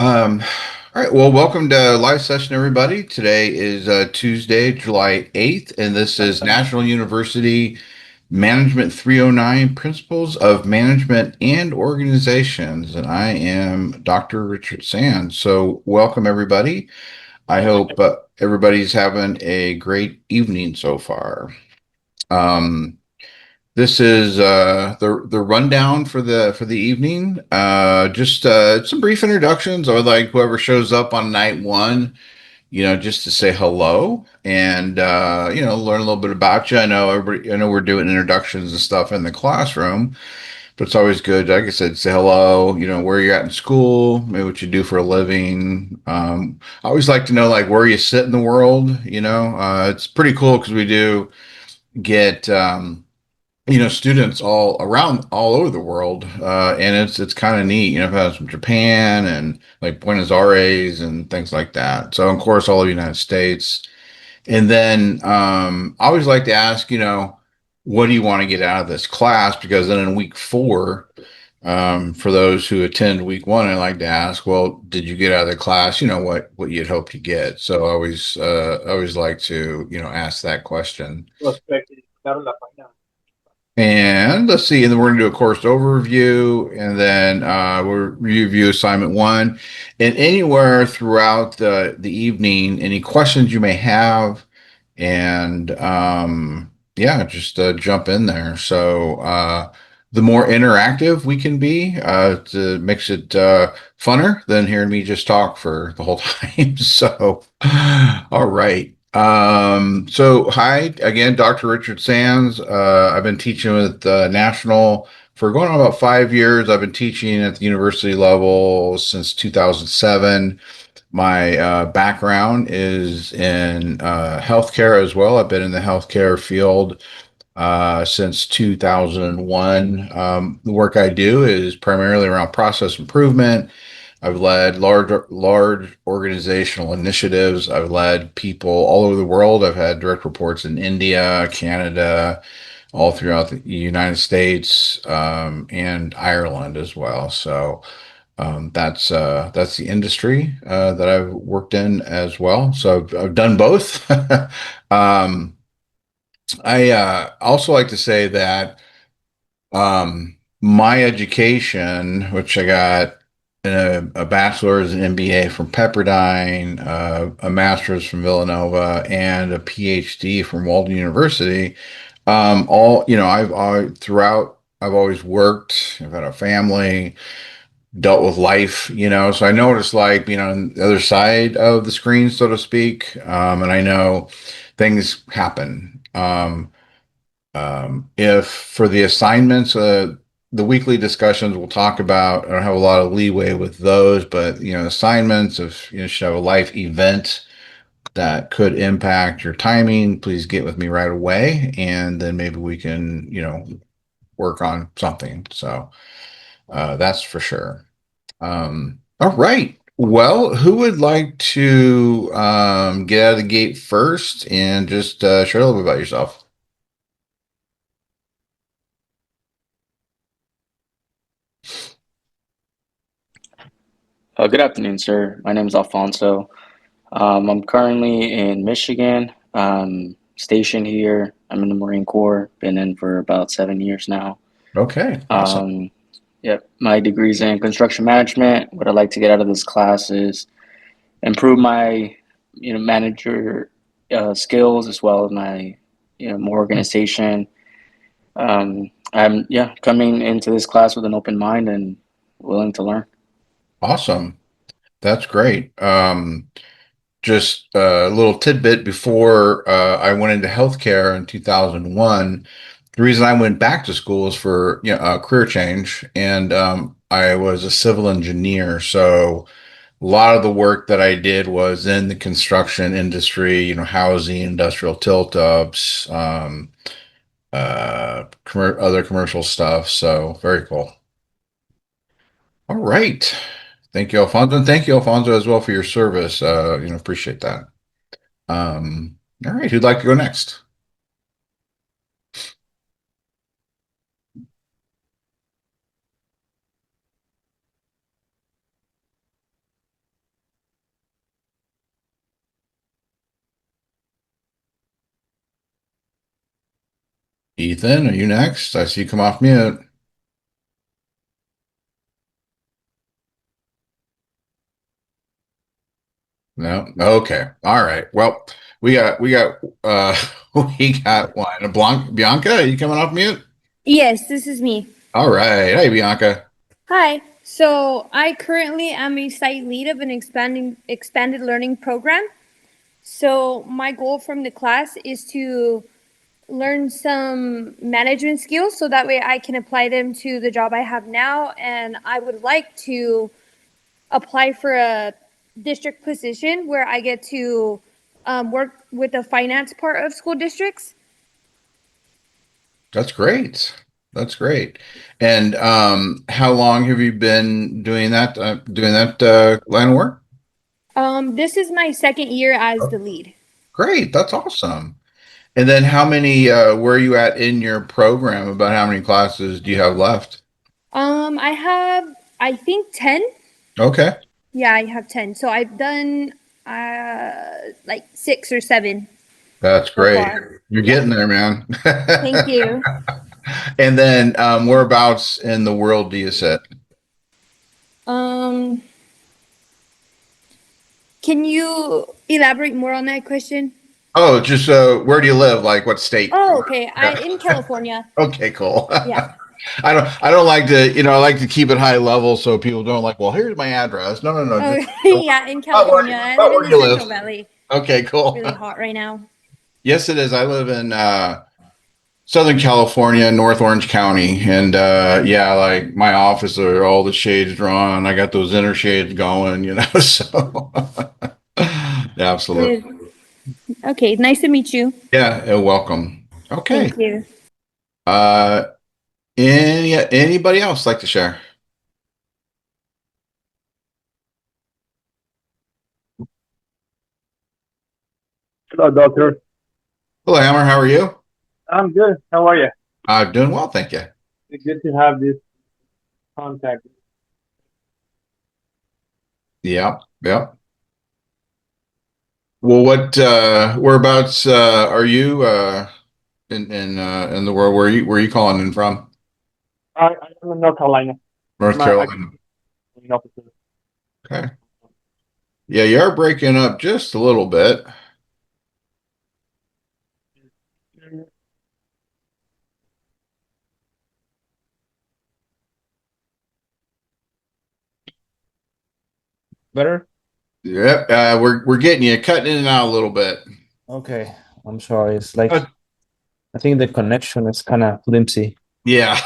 Um, all right. Well, welcome to live session, everybody. Today is Tuesday, July 8th, and this is National University Management 309 Principles of Management and Organizations. And I am Dr. Richard Sands. So, welcome, everybody. I hope everybody's having a great evening so far. Um, this is the rundown for the evening. Just some brief introductions. I would like whoever shows up on night one, just to say hello and learn a little bit about you. I know everybody. I know we're doing introductions and stuff in the classroom, but it's always good, like I said, say hello. Where you're at in school, maybe what you do for a living. I always like to know like where you sit in the world. It's pretty cool because we do get. Students all around all over the world, and it's kind of neat. I've had from Japan and like Buenos Aires and things like that. So of course, all of the United States, and then I always like to ask, what do you want to get out of this class? Because then in week four, for those who attend week one, I like to ask, well, did you get out of the class? What you'd hope to get. So I always like to ask that question. And let's see, and then we're going to do a course overview, and then we'll review assignment one. And anywhere throughout the evening, any questions you may have, and yeah, just jump in there. So the more interactive we can be, makes it funner than hearing me just talk for the whole time. So, all right. So hi again, Dr. Richard Sands. I've been teaching with National for going on about 5 years. I've been teaching at the university level since 2007. My background is in healthcare as well. I've been in the healthcare field since 2001. The work I do is primarily around process improvement. I've led large organizational initiatives. I've led people all over the world. I've had direct reports in India, Canada, all throughout the United States, and Ireland as well. So that's the industry that I've worked in as well. So I've done both. um, I also like to say that my education, which I got a bachelor's and MBA from Pepperdine, a master's from Villanova, and a PhD from Walden University. All I've always worked. I've had a family, dealt with life, so I know what it's like being on the other side of the screen, so to speak. And I know things happen. If for the assignments, the weekly discussions we'll talk about, I don't have a lot of leeway with those, but assignments, if you should have a life event that could impact your timing, please get with me right away, and then maybe we can, work on something. So that's for sure. All right. Well, who would like to get out of the gate first and just share a little bit about yourself? Good afternoon, sir. My name is Alfonso. I'm currently in Michigan, stationed here. I'm in the Marine Corps, been in for about 7 years now. Okay, awesome. Um, yep, my degree's in construction management. What I'd like to get out of this class is improve my, manager skills as well as my, more organization. I'm coming into this class with an open mind and willing to learn. Awesome. That's great. Just a little tidbit before I went into healthcare in 2001. The reason I went back to school is for a career change, and I was a civil engineer. So a lot of the work that I did was in the construction industry, housing, industrial tilt-ups, other commercial stuff. So very cool. All right. Thank you, Alfonso. And thank you, Alfonso, as well for your service. Appreciate that. All right. Who'd like to go next? Ethan, are you next? I see you come off mute. No. Okay. All right. Well, we got we got one. Bianca, are you coming off mute? Yes, this is me. All right. Hey, Bianca. Hi. So I currently am a site lead of an expanded learning program. So my goal from the class is to learn some management skills so that way I can apply them to the job I have now. And I would like to apply for a district position where I get to work with the finance part of school districts. That's great. That's great. And how long have you been doing that line of work? This is my second year as Oh, the lead. great. That's awesome. And then how many where are you at in your program? About how many classes do you have left? I have, I think, 10. Okay. Yeah, I have 10. So I've done like 6 or 7 That's so great. far. You're Yeah. getting there, man. Thank you. And then whereabouts in the world do you sit? Um, can you elaborate more on that question? Oh, just where do you live? Like what state? Oh, okay. I in California. Okay, cool. Yeah. I don't like to, I like to keep it high level so people don't like, well, here's my address. No, no, no, Oh, just yeah, in California. I about live in where the you live. Central Valley. Okay, It's cool. really hot right now. Yes, it is. I live in Southern California, North Orange County, and yeah, like my office are all the shades drawn. I got those inner shades going, so absolutely. Good. Okay, nice to meet you. Yeah, welcome. Okay. Thank you. Uh, anybody else like to share? Hello, doctor. Hello, Hammer. How are you? I'm good. How are you? I'm doing well, thank you. It's good to have this contact. Yeah, yeah. Well, whereabouts are you in the world? Where are you calling in from? I'm in North Carolina. North I'm Carolina. an officer. Okay. Yeah, you are breaking up just a little bit. Better? Yep, we're getting you cutting in and out a little bit. Okay. I'm sorry. It's like Uh, I think the connection is kind of flimsy. yeah.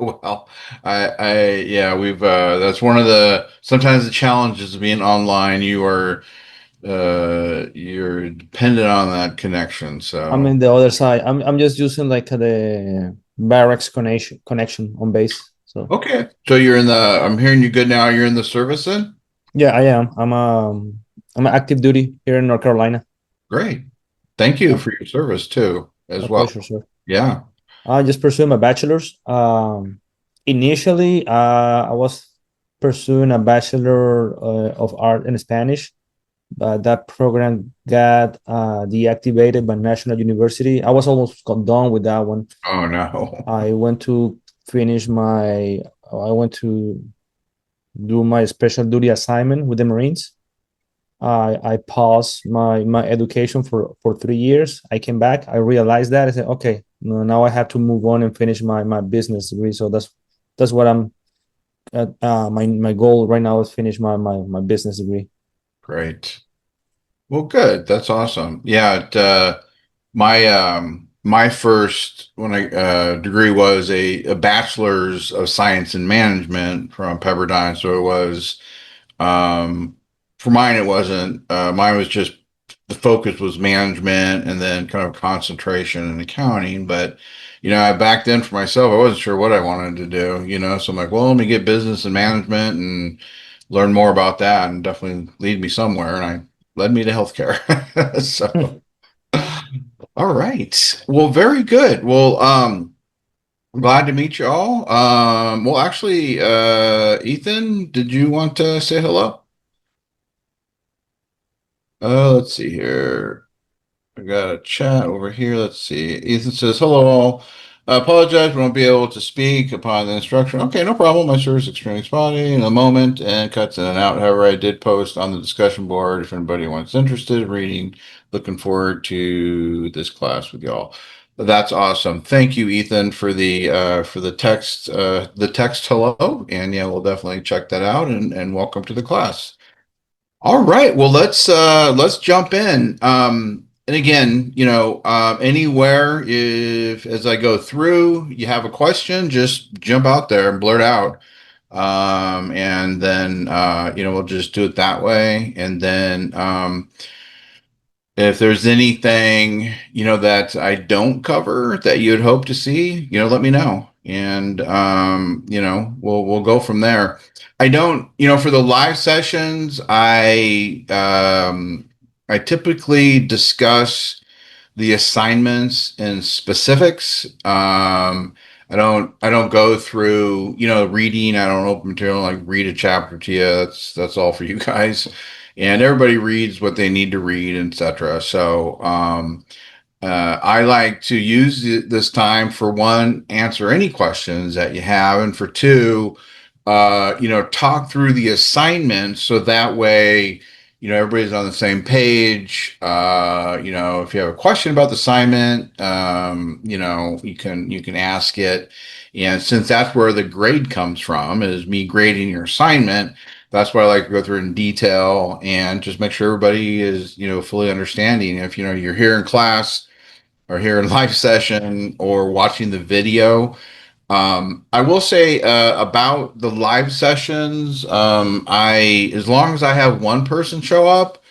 Well, yeah, we've that's one of the sometimes the challenges of being online. You're dependent on that connection. I'm So in the other side. I'm just using like the barracks connection on base. So okay. So you're in the I'm hearing you good now. You're in the service then? yeah, I am. I'm an active duty here in North Carolina. Great. Thank you Yeah, for your service too, my as well. pleasure, sir. Yeah. I just pursued my bachelor's. Initially, I was pursuing a bachelor of art in Spanish, but that program got deactivated by National University. I was almost done with that one. Oh no. I went to finish my. I went to do my special duty assignment with the Marines. I paused my education for 3 years. I came back. I realized that I said, okay, no, now I have to move on and finish my business degree. So that's what I'm. My goal right now is finish my business degree. Great. Well, good. That's awesome. Yeah, my first when I degree was a bachelor's of science in management from Pepperdine. So it was for mine it wasn't mine was just the focus was management and then kind of concentration in accounting. But back then for myself, I wasn't sure what I wanted to do, so I'm like, well, let me get business and management and learn more about that and definitely lead me somewhere. And I led me to healthcare. So all right. Well, very good. Well, glad to meet you all. Well, actually, Ethan, did you want to say hello? Let's see here. I got a chat over here. Let's see. Ethan says, hello all. I apologize, we won't be able to speak upon the instruction. Okay, no problem. My service is extremely spotty in a moment and cuts in and out. However, I did post on the discussion board if anybody wants interested in reading. Looking forward to this class with y'all. That's awesome. Thank you, Ethan, for the text hello. And yeah, we'll definitely check that out and welcome to the class. All right. Well, let's jump in. And again, anywhere if as I go through, you have a question, just jump out there and blurt out. And then we'll just do it that way. And then if there's anything, that I don't cover that you'd hope to see, let me know. And we'll go from there. I don't, for the live sessions, I typically discuss the assignments in specifics. I don't go through, reading. I don't open material, like read a chapter to you. That's all for you guys. And everybody reads what they need to read, etc. So, I like to use this time for one, answer any questions that you have, and for two, talk through the assignment so that way, everybody's on the same page. If you have a question about the assignment, you can ask it. And since that's where the grade comes from, is me grading your assignment, that's why I like to go through in detail and just make sure everybody is, fully understanding. If, you're here in class or here in live session or watching the video, I will say about the live sessions, as long as I have one person show up,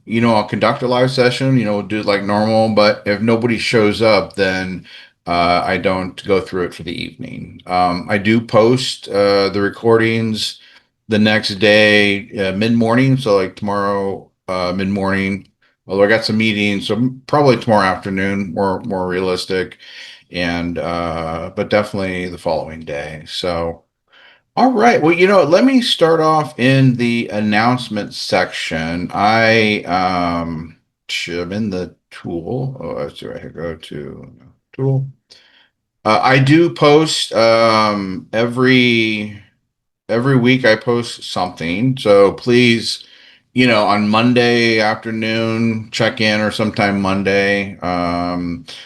I'll conduct a live session, we'll do it like normal. But if nobody shows up, then I don't go through it for the evening. I do post the recordings the next day, mid-morning. So like tomorrow, mid-morning, although I got some meetings, so probably tomorrow afternoon, more realistic. And but definitely the following day. So all right, well, let me start off in the announcement section. I'm in the tool. Oh, let's see, I go to tool. I do post every week. I post something, so please, on Monday afternoon, check in, or sometime Monday.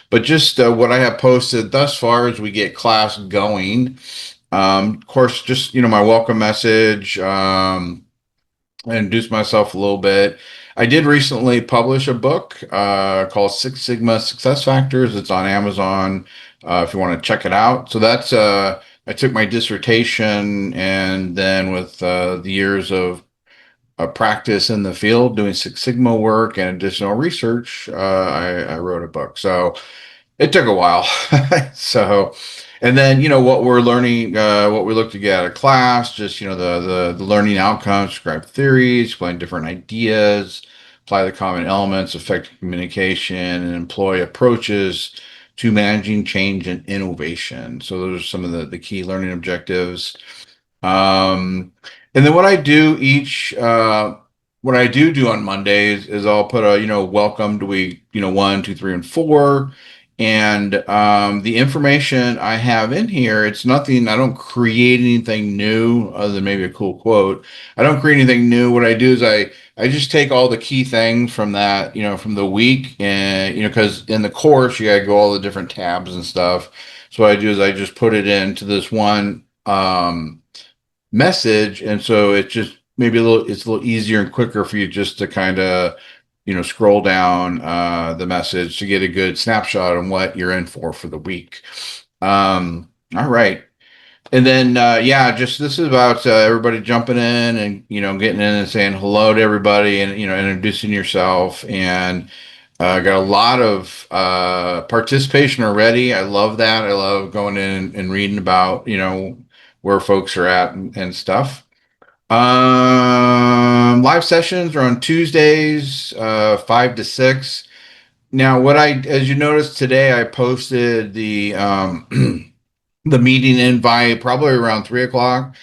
But just what I have posted thus far as we get class going. Of course, just, my welcome message, I introduce myself a little bit. I did recently publish a book called Six Sigma Success Factors. It's on Amazon if you want to check it out. So that's I took my dissertation, and then with the years of practice in the field doing Six Sigma work and additional research, I wrote a book. So it took a while. So, and then, what we're learning, what we look to get out of class, just, the learning outcomes, describe theories, explain different ideas, apply the common elements, effective communication, and employ approaches to managing change and innovation. So those are some of the key learning objectives. And then what I do what I do on Mondays is I'll put a, welcome to week, 1, 2, 3, and 4. And the information I have in here, it's nothing, I don't create anything new other than maybe a cool quote. I don't create anything new. What I do is I just take all the key things from that, from the week, and, because in the course, you got to go all the different tabs and stuff. So what I do is I just put it into this one message. And so it's just maybe it's a little easier and quicker for you just to kind of, scroll down the message to get a good snapshot on what you're in for the week. All right. And then, just this is about everybody jumping in and, getting in and saying hello to everybody and, introducing yourself. And got a lot of participation already. I love that. I love going in and reading about, where folks are at and stuff. Live sessions are on Tuesdays, 5 to 6. Now, as you noticed today, I posted the the meeting invite probably around 3 o'clock,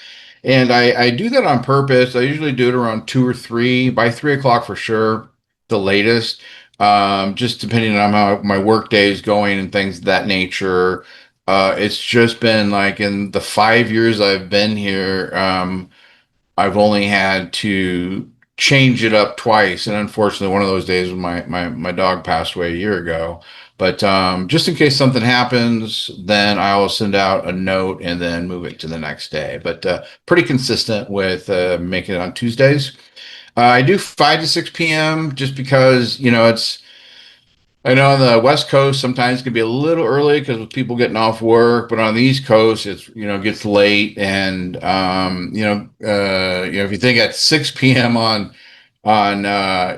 and I do that on purpose. I usually do it around 2 or 3, by 3 o'clock for sure, the latest. just depending on how my work day is going and things of that nature. It's just been like in the 5 years I've been here, I've only had to change it up twice. And unfortunately, one of those days was my dog passed away a year ago. But just in case something happens, then I will send out a note and then move it to the next day. But pretty consistent with making it on Tuesdays. I do 5 to 6 p.m. just because, I know on the West Coast sometimes it can be a little early because with people getting off work, but on the East Coast it's gets late, and if you think at 6 p.m. on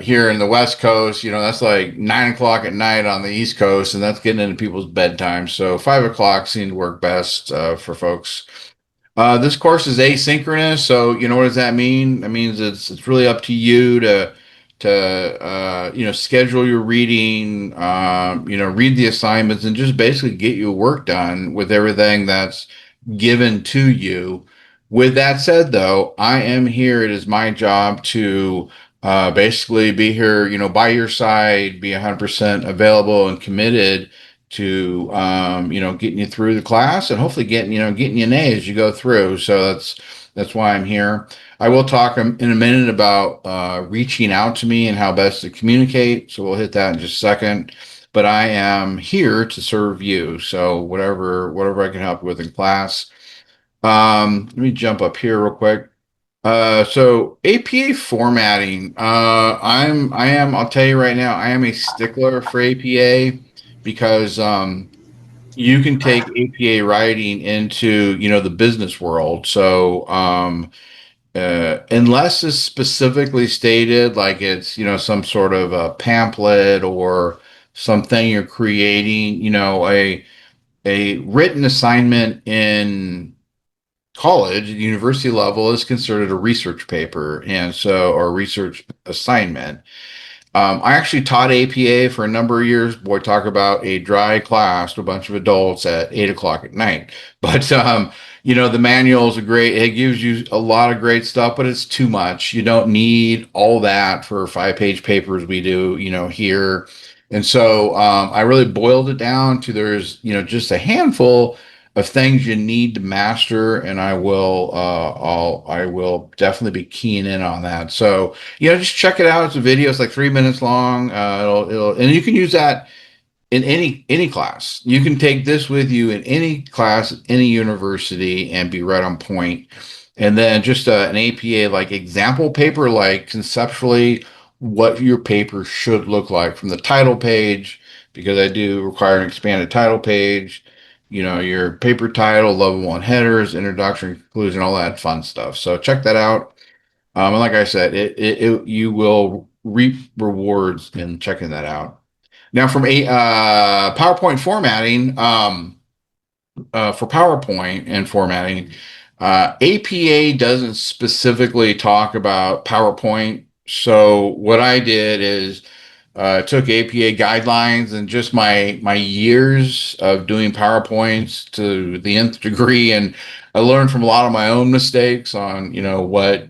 here in the West Coast, that's like 9 o'clock at night on the East Coast, and that's getting into people's bedtime. So 5 o'clock seemed to work best for folks. This course is asynchronous, so what does that mean? That means it's really up to you to schedule your reading, read the assignments, and just basically get your work done with everything that's given to you. With that said, though, I am here. It is my job to basically be here, by your side, be 100% available and committed to getting you through the class and hopefully getting you an A as you go through. So that's why I'm here. I will talk in a minute about reaching out to me and how best to communicate. So we'll hit that in just a second. But I am here to serve you. So whatever I can help you with in class. Let me jump up here real quick. So APA formatting. I'll tell you right now, I am a stickler for APA because you can take APA writing into the business world. So unless it's specifically stated, like it's some sort of a pamphlet or something you're creating, a written assignment in college, university level is considered a research paper, and so or research assignment. I actually taught APA for a number of years. Boy, talk about a dry class to a bunch of adults at 8 o'clock at night. But the manual is great. It gives you a lot of great stuff, but it's too much. You don't need all that for 5-page papers we do, here. And so I really boiled it down to there's just a handful of things you need to master, and I will definitely be keying in on that. So just check it out. It's a video. It's like 3 minutes long. And you can use that in any class. You can take this with you in any class, any university, and be right on point. And then just an APA like example paper, like conceptually what your paper should look like from the title page, because I do require an expanded title page. Your paper title, level 1 headers, introduction, conclusion, all that fun stuff. So check that out. And like I said, you will reap rewards in checking that out. Now, from a PowerPoint formatting, for PowerPoint and formatting, APA doesn't specifically talk about PowerPoint. So what I did is took APA guidelines and just my years of doing PowerPoints to the nth degree, and I learned from a lot of my own mistakes on what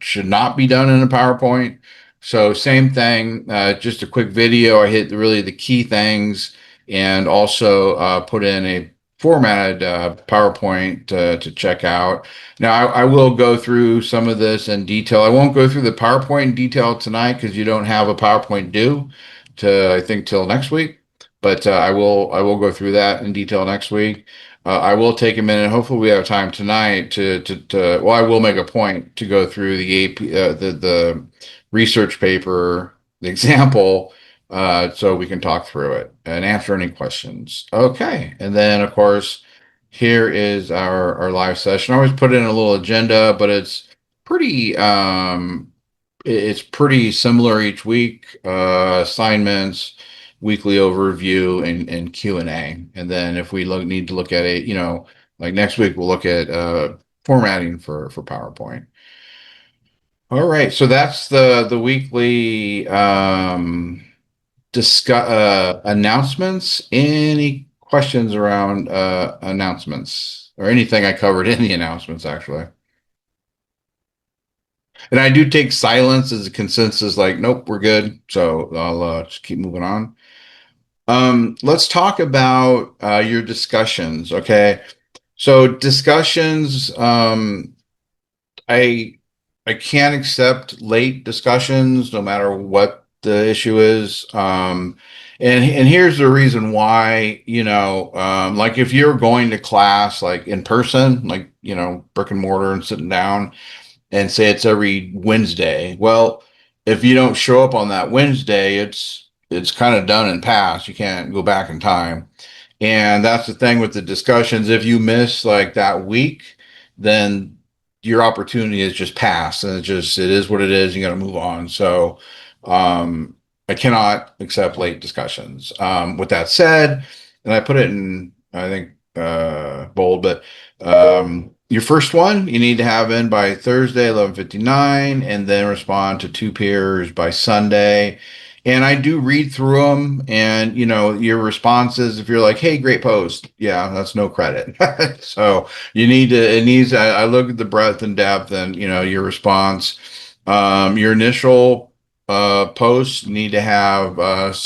should not be done in a PowerPoint. So same thing, just a quick video. I hit really the key things, and also put in a formatted PowerPoint to check out. Now, I will go through some of this in detail. I won't go through the PowerPoint in detail tonight because you don't have a PowerPoint due to, I think, till next week. But I will go through that in detail next week. I will take a minute. Hopefully, we have time tonight well, I will make a point to go through the the research paper, the example, so we can talk through it and answer any questions. Okay, and then of course, here is our live session. I always put in a little agenda, but it's pretty pretty similar each week. Assignments, weekly overview, and Q&A. And then if we need to look at it, like next week we'll look at formatting for PowerPoint. All right, so that's the weekly announcements. Any questions around announcements or anything I covered in the announcements, actually? And I do take silence as a consensus, like, nope, we're good. So I'll just keep moving on. Let's talk about your discussions. Okay. So discussions, I I can't accept late discussions no matter what the issue is. And here's the reason why, like if you're going to class like in person, like, brick and mortar and sitting down, and say it's every Wednesday. Well, if you don't show up on that Wednesday, it's kind of done and past. You can't go back in time. And that's the thing with the discussions. If you miss like that week, then your opportunity is just passed, and it is what it is. You got to move on. So, I cannot accept late discussions. With that said, and I put it in, I think, bold, but your first one you need to have in by Thursday, 11:59, and then respond to two peers by Sunday. And I do read through them, and your responses. If you're like, "Hey, great post," yeah, that's no credit. So you need to. It needs. I look at the breadth and depth, and your response. Your initial posts need to have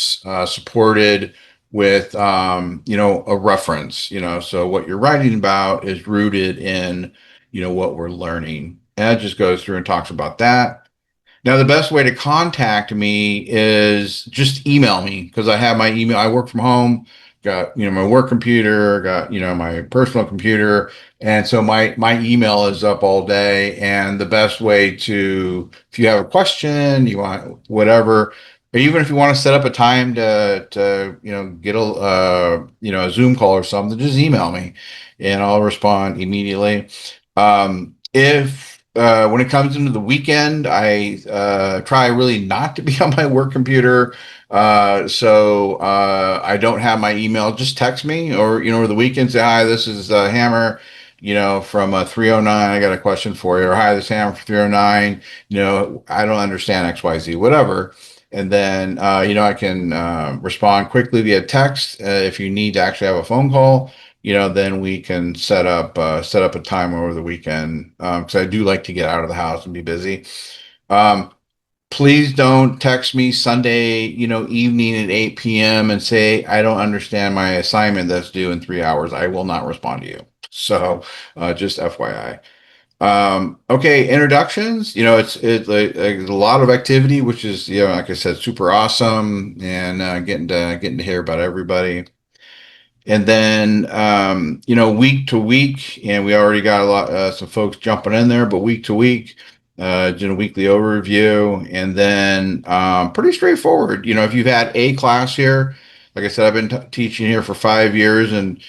supported with a reference. So what you're writing about is rooted in what we're learning, and that just goes through and talks about that. Now, the best way to contact me is just email me, because I have my email. I work from home, got, my work computer, got, my personal computer. And so my email is up all day. And the best way to, if you have a question, you want whatever, or even if you want to set up a time to get a Zoom call or something, just email me and I'll respond immediately. If when it comes into the weekend, I try really not to be on my work computer. So I don't have my email. Just text me, or over the weekend, say, "Hi, this is Hammer, from 309. I got a question for you." Or, "Hi, this is Hammer from 309. I don't understand XYZ, whatever." And then I can respond quickly via text. If you need to actually have a phone call, then we can set up a time over the weekend, because I do like to get out of the house and be busy. Please don't text me Sunday, evening at 8 p.m. and say, "I don't understand my assignment that's due in 3 hours." I will not respond to you. So, just FYI. Okay, introductions. It's a lot of activity, which is, like I said, super awesome, and getting to hear about everybody. And then, week to week, and we already got some folks jumping in there, but week to week, doing a weekly overview. And then, pretty straightforward. If you've had a class here, like I said, I've been teaching here for 5 years. And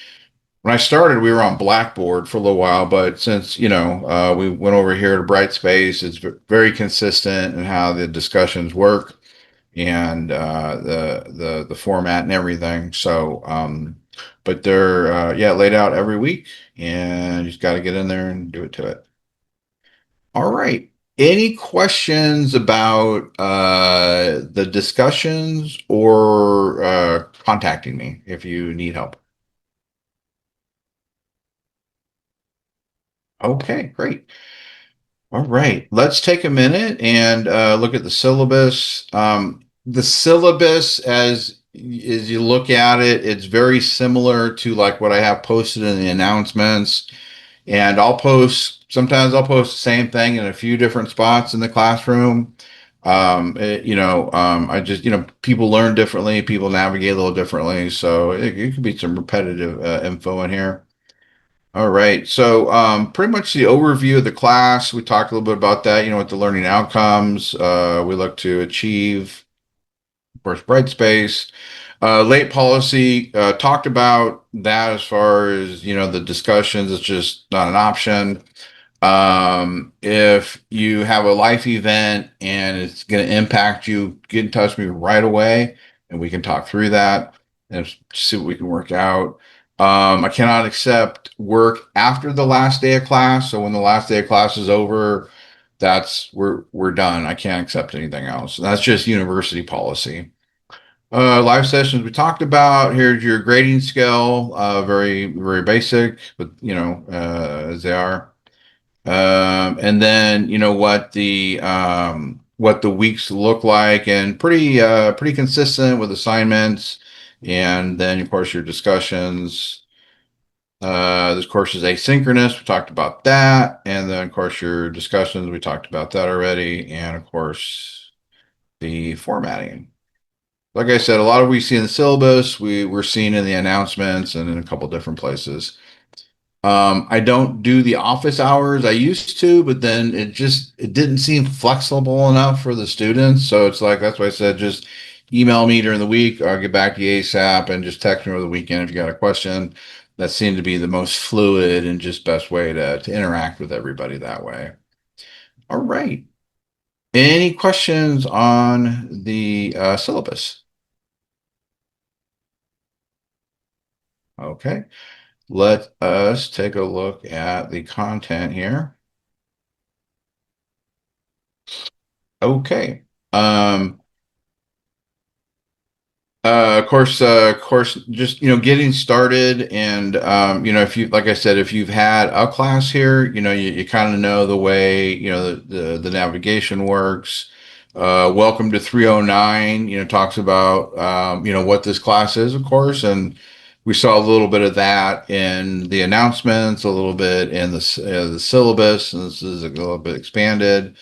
when I started, we were on Blackboard for a little while, but since, we went over here to Brightspace, it's very consistent in how the discussions work, and the format and everything. So, but they're laid out every week, and you just got to get in there and do it to it. All right. Any questions about the discussions, or contacting me if you need help? Okay, great. All right, let's take a minute and look at the syllabus. The syllabus, as you look at it, it's very similar to like what I have posted in the announcements. And sometimes I'll post the same thing in a few different spots in the classroom. I just, people learn differently, people navigate a little differently. So it could be some repetitive info in here. All right. So pretty much the overview of the class. We talked a little bit about that, with the learning outcomes we look to achieve. Of course, Brightspace. Late policy, talked about that as far as, the discussions. It's just not an option. If you have a life event and it's going to impact you, get in touch with me right away, and we can talk through that and see what we can work out. I cannot accept work after the last day of class. So when the last day of class is over, we're done. I can't accept anything else. That's just university policy. Live sessions we talked about. Here's your grading scale. Very, very basic, but as they are. And then, what the weeks look like, and pretty consistent with assignments. And then, of course, your discussions. This course is asynchronous. We talked about that. And then, of course, your discussions. We talked about that already. And, of course, the formatting. Like I said, a lot of we see in the syllabus, we're seeing in the announcements and in a couple different places. I don't do the office hours. I used to, but then it didn't seem flexible enough for the students. So it's like, that's why I said, just email me during the week. I'll get back to you ASAP, and just text me over the weekend if you got a question. That seemed to be the most fluid and just best way to interact with everybody that way. All right. Any questions on the syllabus? Okay. Let us take a look at the content here. Okay. Of course, just getting started, and if you, like I said, if you've had a class here, you kind of know the way the navigation works. Welcome to 309. Talks about what this class is, of course, and we saw a little bit of that in the announcements, a little bit in the syllabus, and this is a little bit expanded.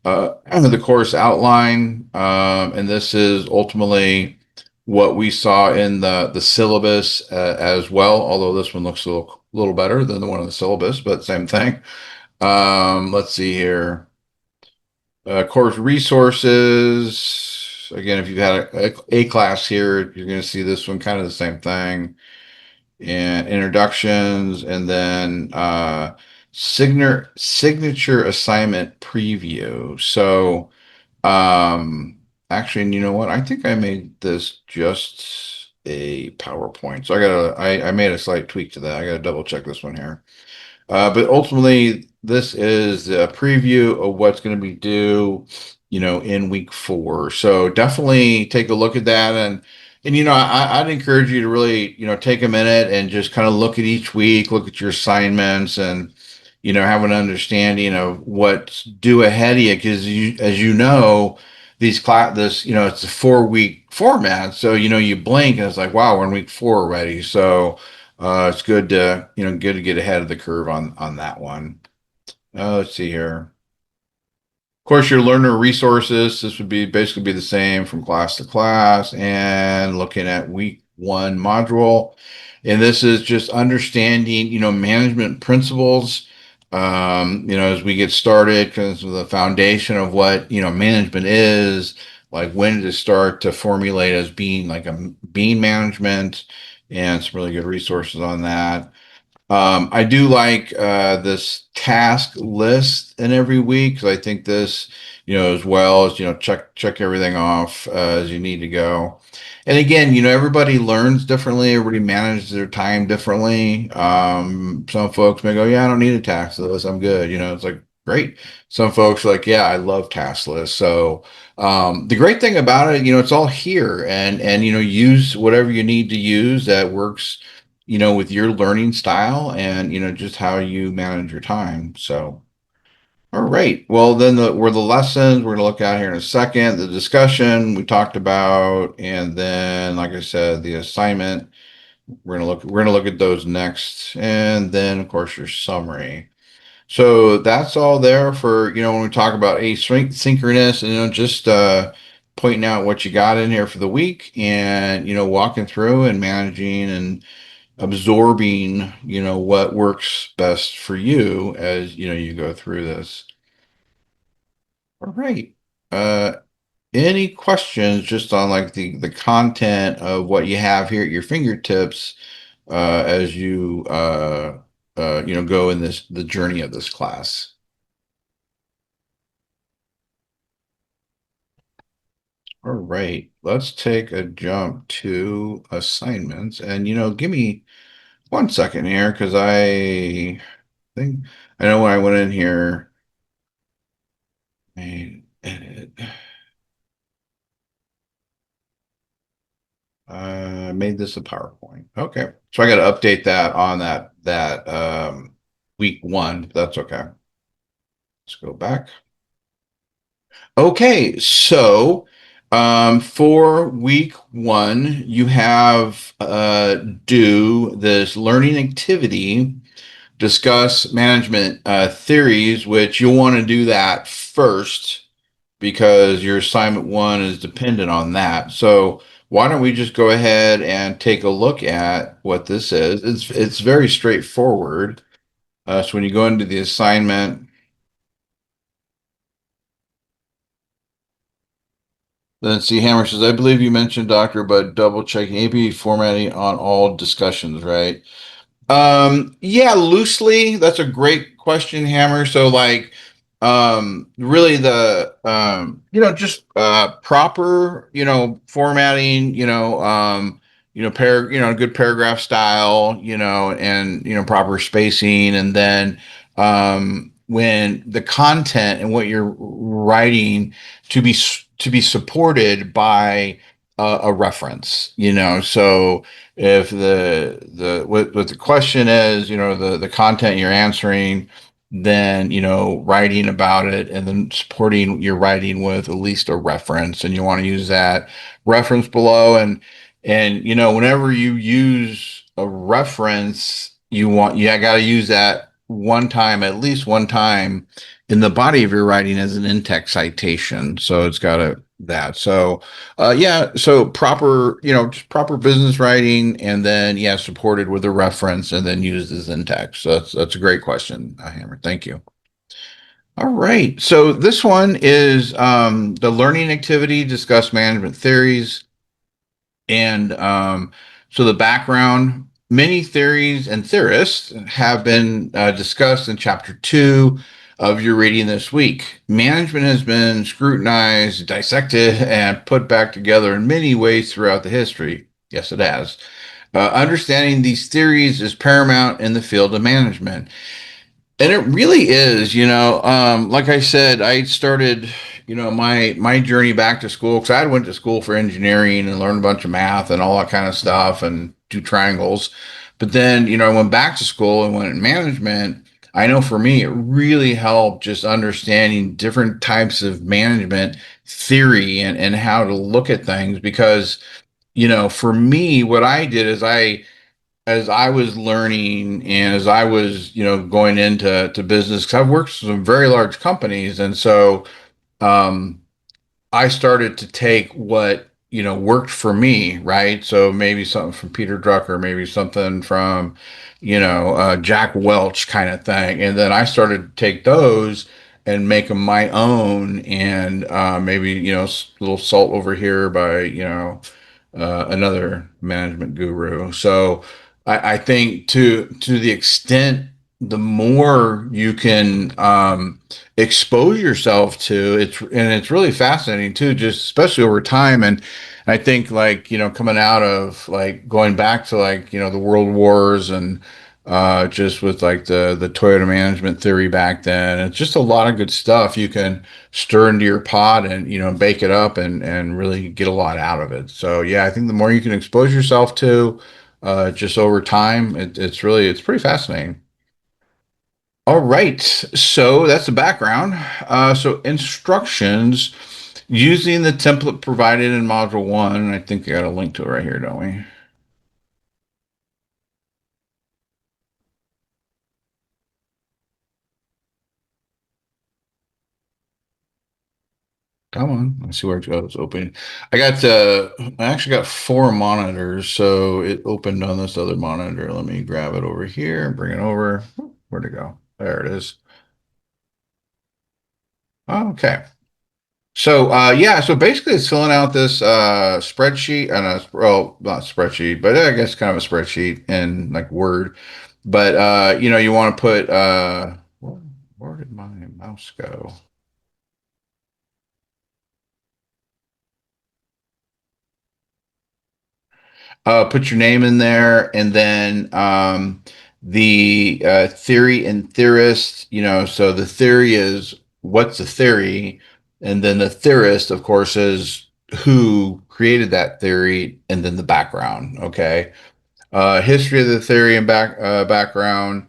The course outline, and this is ultimately what we saw in the syllabus as well, although this one looks a little better than the one in the syllabus, but same thing. Let's see here. Course resources. Again, if you've had a class here, you're going to see this one kind of the same thing. And introductions, and then signature assignment preview. So actually, and you know what? I think I made this just a PowerPoint. So I made a slight tweak to that. I gotta double check this one here. But ultimately, this is a preview of what's going to be due, in week 4. So definitely take a look at that, and I'd encourage you to really, take a minute and just kind of look at each week, look at your assignments, and have an understanding of what's due ahead of you, because as you know, it's a 4-week format, so you blink and it's like, wow, we're in week 4 already. So it's good to get ahead of the curve on that one. Let's see here. Of course, your learner resources, this would basically be the same from class to class, and looking at week 1 module. And this is just understanding, management principles, as we get started, because of the foundation of what, management is, like when to start to formulate as being like being management, and some really good resources on that. I do like this task list in every week, because I think this, as well as, check everything off as you need to go. And again, everybody learns differently. Everybody manages their time differently. Some folks may go, yeah, I don't need a task list. I'm good. It's like, great. Some folks are like, yeah, I love task lists. So the great thing about it, it's all here, and use whatever you need to use that works with your learning style, and just how you manage your time. So all right, well, then the lessons we're going to look at here in a second, the discussion we talked about, and then, like I said, the assignment, we're going to look at those next, and then of course your summary. So that's all there for when we talk about asynchronous, and just pointing out what you got in here for the week, and walking through and managing and absorbing, what works best for you as you go through this. All right. Any questions just on like the content of what you have here at your fingertips as you go in the journey of this class? All right, let's take a jump to assignments, and give me 1 second here, because I think I know when I went in here and edit, I made this a PowerPoint. Okay, so I got to update that on that week 1. That's okay. Let's go back. Okay, so for week 1, you have do this learning activity, discuss management theories, which you'll want to do that first because your assignment 1 is dependent on that. So why don't we just go ahead and take a look at what this is? It's very straightforward. So when you go into the assignment, then see, Hammer says, I believe you mentioned, Doctor, but double checking AP formatting on all discussions, right? Yeah, loosely. That's a great question, Hammer. So like, really the, just, proper, formatting, good paragraph style, and, proper spacing. And then, when the content and what you're writing to be supported by a reference, so if what the question is, the content you're answering, then writing about it and then supporting your writing with at least a reference, and you want to use that reference below. And whenever you use a reference, you got to use that at least one time in the body of your writing as an in-text citation. So it's got that. So yeah, so proper, just proper business writing, and then yeah, supported with a reference, and then used as in text. So that's a great question, Hammer. Thank you. All right. So this one is the learning activity, discuss management theories. And so the background, many theories and theorists have been discussed in chapter 2 of your reading this week. Management has been scrutinized, dissected, and put back together in many ways throughout the history. Yes, it has. Understanding these theories is paramount in the field of management. And it really is, like I said, I started, my journey back to school because I went to school for engineering and learned a bunch of math and all that kind of stuff and do triangles. But then, I went back to school and went in management. I know for me, it really helped just understanding different types of management theory and how to look at things because, for me, what I did is as I was learning and as I was, going into business, because I've worked for some very large companies, and so um, I started to take what worked for me, right? So maybe something from Peter Drucker, maybe something from Jack Welch kind of thing, and then I started to take those and make them my own, and maybe a little salt over here by another management guru. So I think to the extent the more you can expose yourself to it's really fascinating too, just especially over time. And I think like coming out of like going back to like the world wars and just with like the Toyota management theory back then, it's just a lot of good stuff you can stir into your pot and bake it up and really get a lot out of it. So yeah, I think the more you can expose yourself to just over time, it's pretty fascinating. All right, so that's the background. So instructions using the template provided in module 1, and I think I got a link to it right here, don't we? Come on, let's see where it goes. Open. I actually got 4 monitors, so it opened on this other monitor. Let me grab it over here and bring it over. Where'd it go? There it is. Okay. So yeah, so basically it's filling out this spreadsheet and well, not spreadsheet, but I guess kind of a spreadsheet in like Word. But you want to put where did my mouse go? Put your name in there, and then the theory and theorist. So the theory is what's the theory, and then the theorist, of course, is who created that theory, and then the background. Okay, history of the theory and background.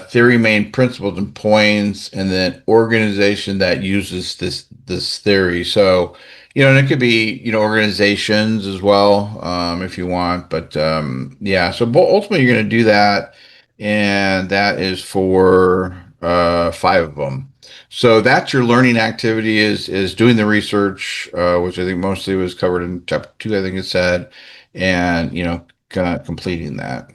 theory, main principles and points, and then organization that uses this theory. So, and it could be, organizations as well, if you want. But yeah, so ultimately you're going to do that, and that is for 5 of them. So that's your learning activity is doing the research, which I think mostly was covered in chapter 2, I think it said, and kind of completing that.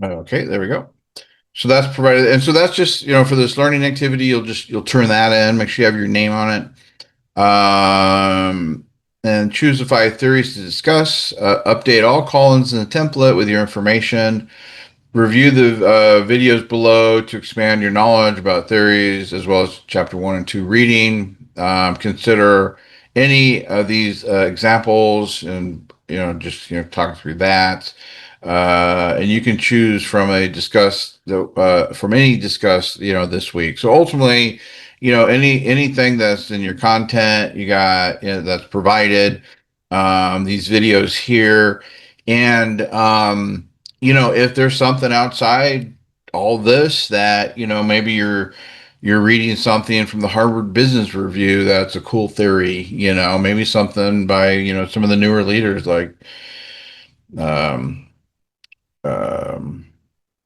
Okay, there we go. So that's provided, and so that's just for this learning activity. You'll turn that in. Make sure you have your name on it. And choose the 5 theories to discuss. Update all columns in the template with your information. Review the videos below to expand your knowledge about theories, as well as chapter 1 and 2 reading. Consider any of these examples, and just talk through that. And you can choose from any discussed this week. So ultimately, anything that's in your content, you got that's provided, these videos here, and if there's something outside all this that maybe you're reading something from the Harvard Business Review that's a cool theory, maybe something by some of the newer leaders like um um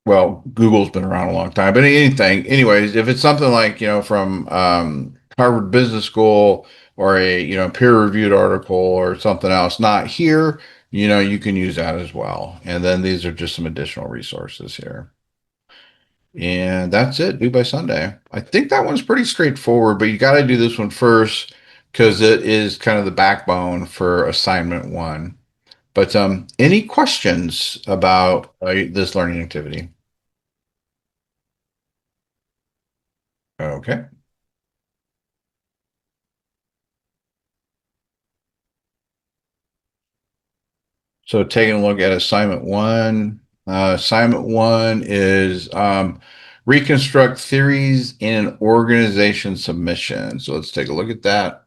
well, Google's been around a long time, but anything, anyways, if it's something like, from Harvard Business School, or a, peer-reviewed article or something else, not here, you can use that as well. And then these are just some additional resources here. And that's it, due by Sunday. I think that one's pretty straightforward, but you got to do this one first because it is kind of the backbone for assignment 1. But any questions about this learning activity? Okay. So taking a look at assignment 1. Assignment 1 is reconstruct theories in an organization submission. So let's take a look at that.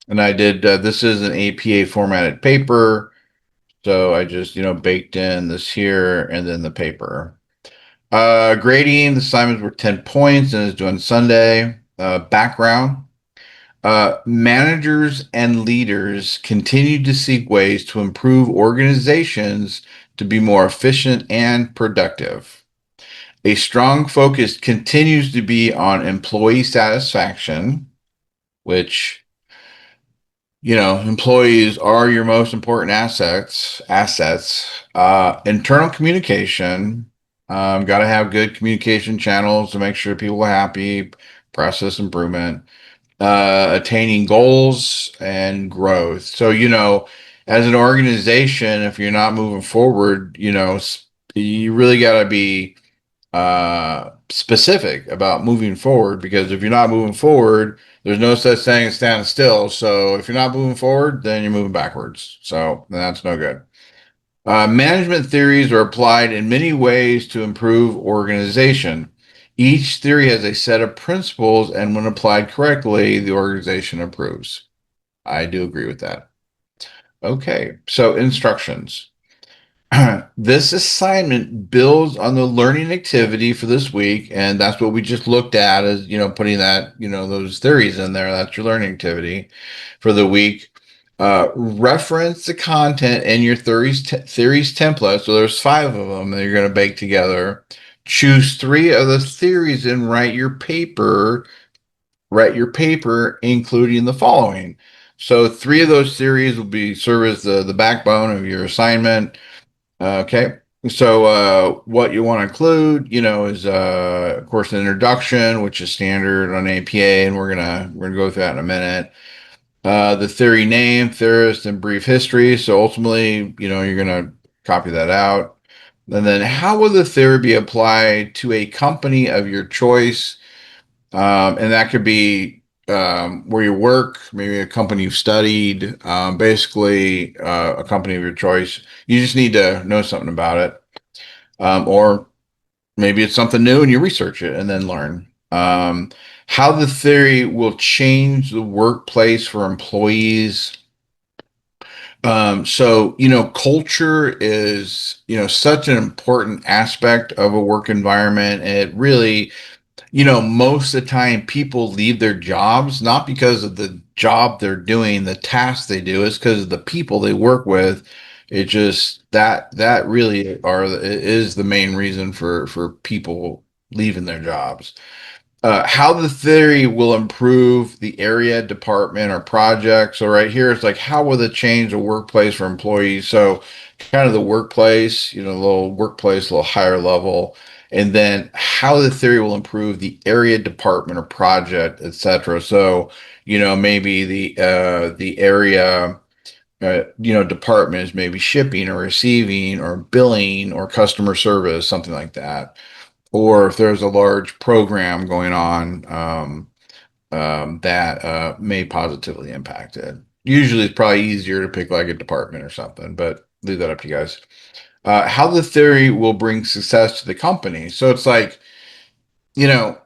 And I did, this is an APA formatted paper. So I just, baked in this here and then the paper. Grading, the assignments were 10 points and is due on Sunday. Background. Managers and leaders continue to seek ways to improve organizations to be more efficient and productive. A strong focus continues to be on employee satisfaction, which, employees are your most important assets. Internal communication, got to have good communication channels to make sure people are happy. Process improvement. Attaining goals and growth. So, as an organization, if you're not moving forward, you really got to be specific about moving forward, because if you're not moving forward, there's no such thing as standing still. So if you're not moving forward, then you're moving backwards. So that's no good. Management theories are applied in many ways to improve organization. Each theory has a set of principles, and when applied correctly, the organization improves. I do agree with that. Okay, so instructions. This assignment builds on the learning activity for this week, and that's what we just looked at, as putting that those theories in there. That's your learning activity for the week. Reference the content in your theories template. So there's 5 of them that you're going to bake together. Choose 3 of the theories and write your paper, including the following. So 3 of those theories will serve as the backbone of your assignment. Okay. So what you want to include, is of course an introduction, which is standard on APA, and we're gonna go through that in a minute. The theory name, theorist, and brief history. So ultimately, you're gonna copy that out. And then how will the theory be applied to a company of your choice? And that could be where you work, maybe a company you've studied, basically a company of your choice. You just need to know something about it. Or maybe it's something new and you research it and then learn. How the theory will change the workplace for employees. So, culture is, such an important aspect of a work environment. And it really, most of the time people leave their jobs, not because of the job they're doing, the tasks they do, it's because of the people they work with. It just that really is the main reason for people leaving their jobs. How the theory will improve the area, department, or project. So right here, it's like, how will it change the workplace for employees? So kind of the workplace, a little workplace, a little higher level. And then how the theory will improve the area, department, or project, etc. So, maybe the area, department is maybe shipping or receiving or billing or customer service, something like that. Or if there's a large program going on, that may positively impact it. Usually it's probably easier to pick like a department or something, but leave that up to you guys. How the theory will bring success to the company. So it's like, you know,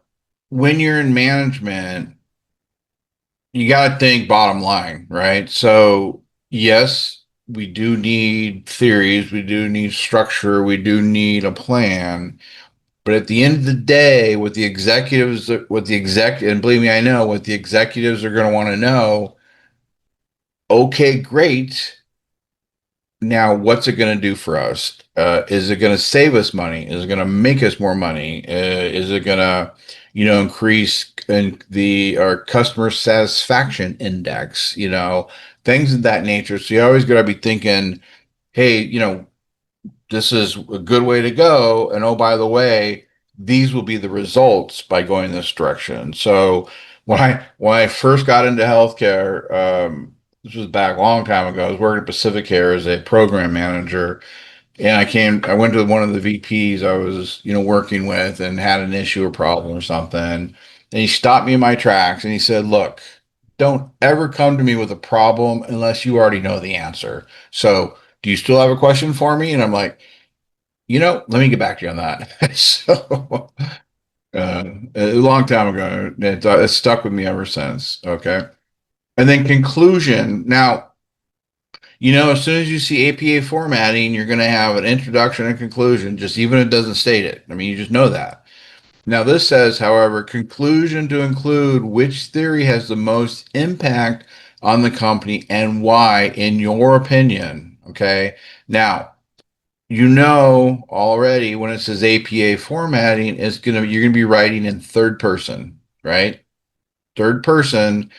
when you're in management, you got to think bottom line, right? So, yes, we do need theories, we do need structure, we do need a plan. But at the end of the day, and believe me, I know what the executives are going to want to know. Okay, great. Now, what's it going to do for us? Is it going to save us money? Is it going to make us more money? Is it going to, increase our customer satisfaction index? Things of that nature. So you always got to be thinking, hey, this is a good way to go. And oh, by the way, these will be the results by going this direction. So when I first got into healthcare, this was back a long time ago. I was working at Pacific Care as a program manager, and I went to one of the VPs I was, working with and had an issue or problem or something. And he stopped me in my tracks and he said, "Look, don't ever come to me with a problem unless you already know the answer. So do you still have a question for me?" And I'm like, let me get back to you on that. So, a long time ago, it's stuck with me ever since. Okay. And then conclusion. Now, as soon as you see APA formatting, you're going to have an introduction and conclusion, just even if it doesn't state it. I mean, you just know that. Now, this says, however, conclusion to include which theory has the most impact on the company and why, in your opinion. Okay. Now, already when it says APA formatting, you're gonna be writing in third person, right? Third person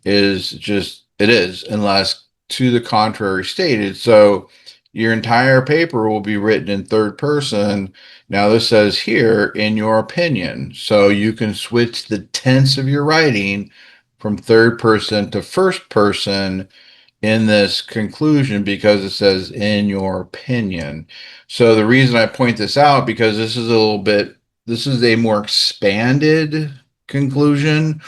is just it is, unless to the contrary stated. So your entire paper will be written in third person. Now this says here, in your opinion, so you can switch the tense of your writing from third person to first person in this conclusion because it says in your opinion. So the reason I point this out, because this is a more expanded conclusion,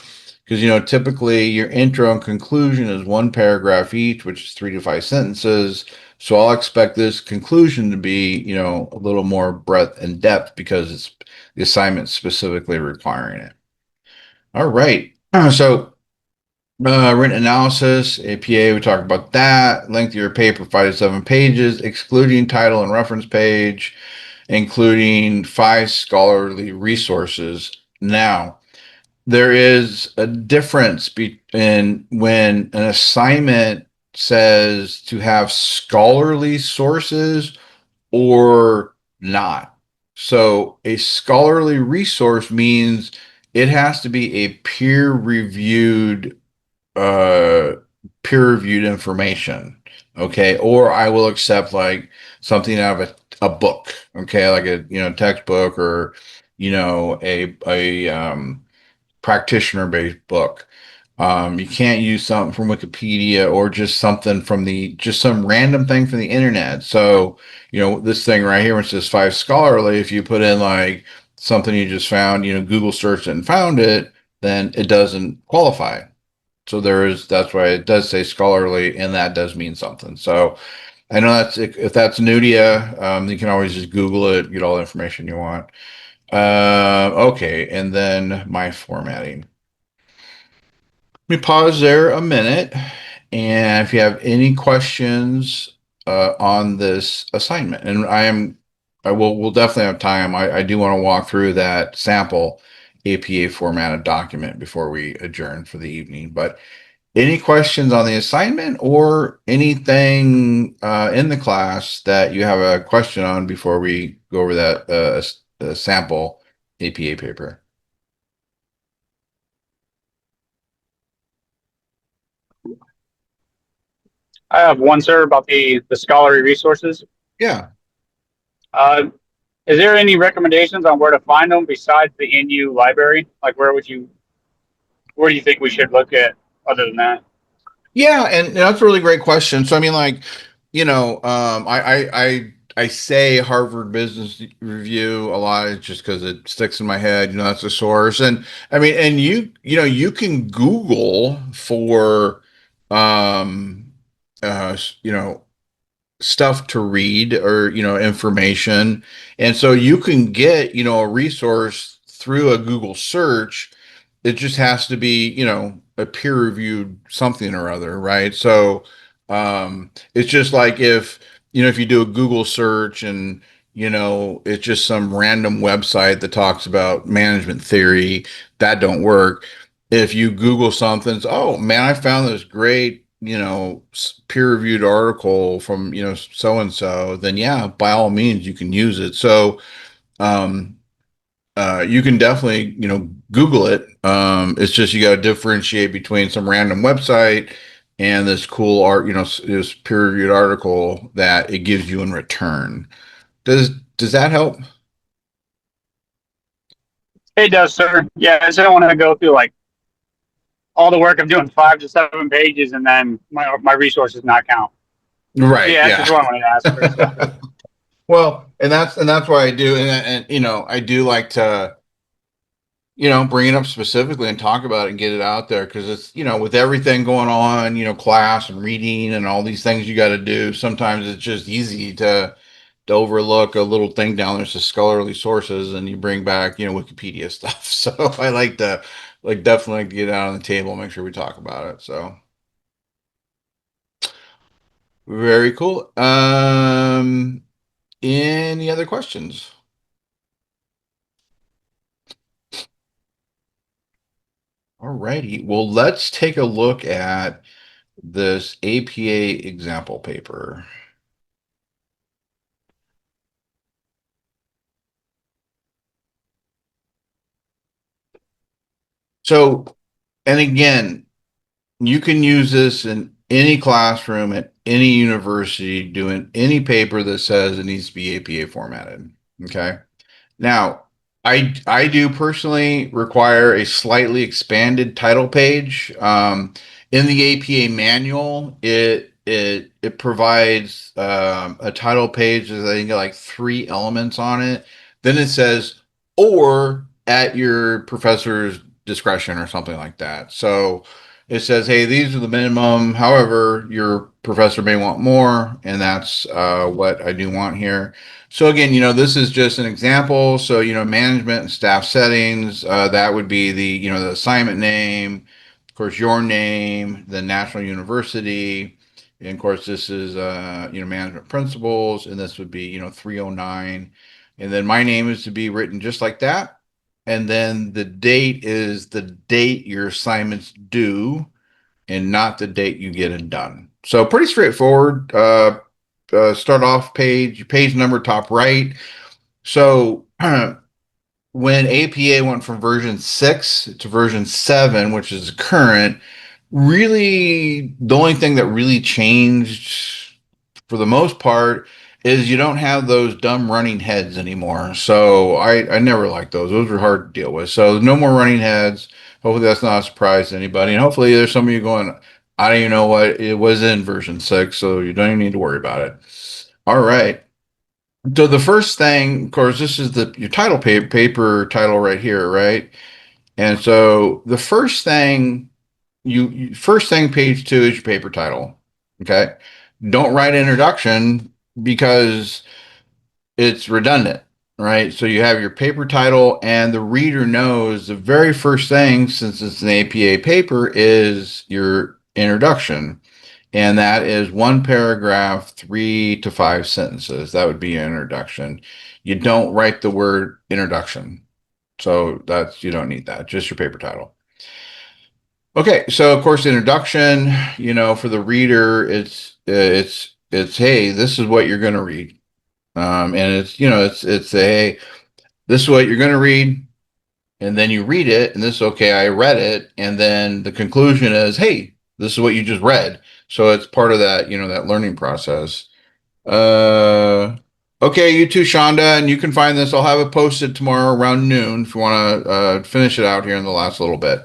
because typically your intro and conclusion is one paragraph each, which is 3 to 5 sentences. So I'll expect this conclusion to be a little more breadth and depth because it's the assignment specifically requiring it. All right. So written analysis, APA, we talked about that. Length of your paper, 5 to 7 pages, excluding title and reference page, including 5 scholarly resources. Now, there is a difference between when an assignment says to have scholarly sources or not. So a scholarly resource means it has to be a uh, peer-reviewed information. Okay. Or I will accept like something out of a book. Okay. Like a, textbook or, a practitioner-based book. You can't use something from Wikipedia or just something just some random thing from the internet. So, this thing right here, which says 5 scholarly, if you put in like something you just found, Google searched it and found it, then it doesn't qualify. So that's why it does say scholarly, and that does mean something. So I know if that's new to you, you can always just Google it, get all the information you want. Okay, and then my formatting. Let me pause there a minute And if you have any questions on this assignment, and we'll definitely have time. I do want to walk through that sample APA formatted document before we adjourn for the evening. But any questions on the assignment or anything in the class that you have a question on before we go over that sample APA paper? I have one, sir, about the scholarly resources. Yeah. Is there any recommendations on where to find them besides the NU library? Like, where do you think we should look at other than that? Yeah, and that's a really great question. So I mean, like, I say Harvard Business Review a lot just because it sticks in my head. That's a source, and I mean, and you can Google for, um, uh, you know, stuff to read or information, and so you can get a resource through a Google search. It just has to be a peer reviewed something or other, right? So it's just like if you do a Google search and it's just some random website that talks about management theory, that don't work. If you Google something, it's, oh man, I found this great peer-reviewed article from so and so, then yeah, by all means you can use it. So um you can definitely Google it. It's just you got to differentiate between some random website and this cool art, this peer-reviewed article that it gives you in return. Does that help? It does, sir. Yeah, I just don't want to go through like all the work of doing 5 to 7 pages and then my resources not count. Right. Yeah, Yeah. that's just what I wanted to ask for. So. Well, and that's why I do, and I do like to bring it up specifically and talk about it and get it out there because it's with everything going on, class and reading and all these things you got to do. Sometimes it's just easy to overlook a little thing down there, to scholarly sources, and you bring back Wikipedia stuff. So I like to definitely get it out on the table, make sure we talk about it. So very cool. Any other questions? All righty. Well, let's take a look at this APA example paper. So, and again, you can use this in any classroom at any university doing any paper that says it needs to be APA formatted. Okay. Now, I do personally require a slightly expanded title page. In the APA manual, it provides a title page that I think like 3 elements on it. Then it says, or at your professor's discretion or something like that. So it says, hey, these are the minimum. However, your professor may want more, and that's what I do want here. So again, this is just an example. So, management and staff settings, that would be the assignment name, of course, your name, the national university. And of course, this is, management principles, and this would be, 309. And then my name is to be written just like that. And then the date is the date your assignment's due and not the date you get it done. So pretty straightforward. Start off page number top right. So when APA went from version 6 to version 7, which is current, really the only thing that really changed for the most part is you don't have those dumb running heads anymore. So I never liked those. Those were hard to deal with. So no more running heads. Hopefully that's not a surprise to anybody. And hopefully there's some of you going, I don't even know what it was in version 6, so you don't even need to worry about it. All right. So the first thing, of course, this is your title paper title right here, right? And so the first thing first thing page 2 is your paper title. Okay. Don't write introduction because it's redundant, right? So you have your paper title, and the reader knows the very first thing, since it's an APA paper, is your introduction. And that is one paragraph, 3 to 5 sentences. That would be an introduction. You don't write the word introduction. So you don't need that, just your paper title. Okay, so of course, introduction, for the reader, it's hey, this is what you're going to read. And it's hey, this is what you're going to read. And then you read it, and this, okay, I read it. And then the conclusion is, hey, this is what you just read. So it's part of that, that learning process. Okay, you too, Shonda, and you can find this. I'll have it posted tomorrow around noon if you want to finish it out here in the last little bit.